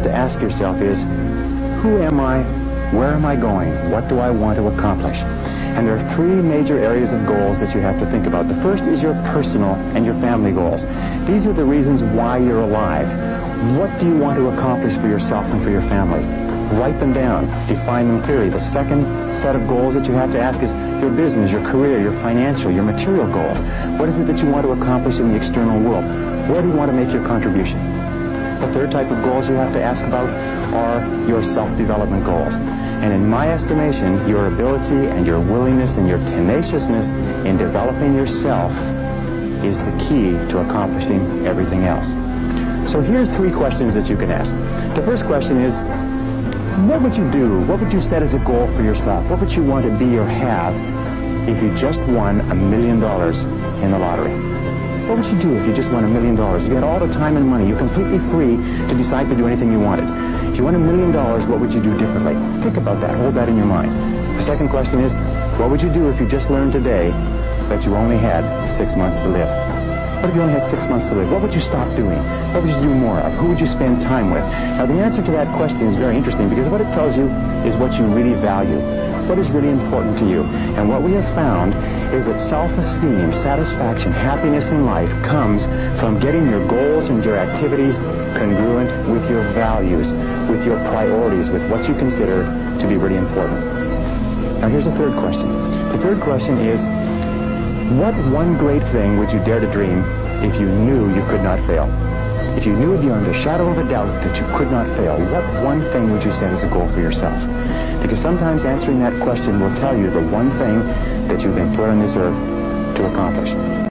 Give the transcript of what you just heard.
to ask yourself is, who am I? Where am I going? What do I want to accomplish? And there are three major areas of goals that you have to think about. The first is your personal and your family goals. These are the reasons why you're alive. What do you want to accomplish for yourself and for your family? Write them down. Define them clearly. The second set of goals that you have to ask is your business, your career, your financial, your material goals. What is it that you want to accomplish in the external world? Where do you want to make your contribution? The third type of goals you have to ask about are your self-development goals. And in my estimation, your ability and your willingness and your tenaciousness in developing yourself is the key to accomplishing everything else. So here's three questions that you can ask. The first question is, what would you do? What would you set as a goal for yourself? What would you want to be or have if you just won $1 million in the lottery? What would you do if you just won $1 million? If you had all the time and money, you're completely free to decide to do anything you wanted. If you won $1 million, what would you do differently? Think about that. Hold that in your mind. The second question is, what would you do if you just learned today that you only had 6 months to live? What if you only had 6 months to live? What would you stop doing? What would you do more of? Who would you spend time with? Now, the answer to that question is very interesting because what it tells you is what you really value. What is really important to you? And what we have found is that self-esteem, satisfaction, happiness in life comes from getting your goals and your activities congruent with your values, with your priorities, with what you consider to be really important. Now, here's the third question. The third question is, what one great thing would you dare to dream if you knew you could not fail? If you knew beyond the shadow of a doubt that you could not fail, what one thing would you set as a goal for yourself? Because sometimes answering that question will tell you the one thing that you've been put on this earth to accomplish.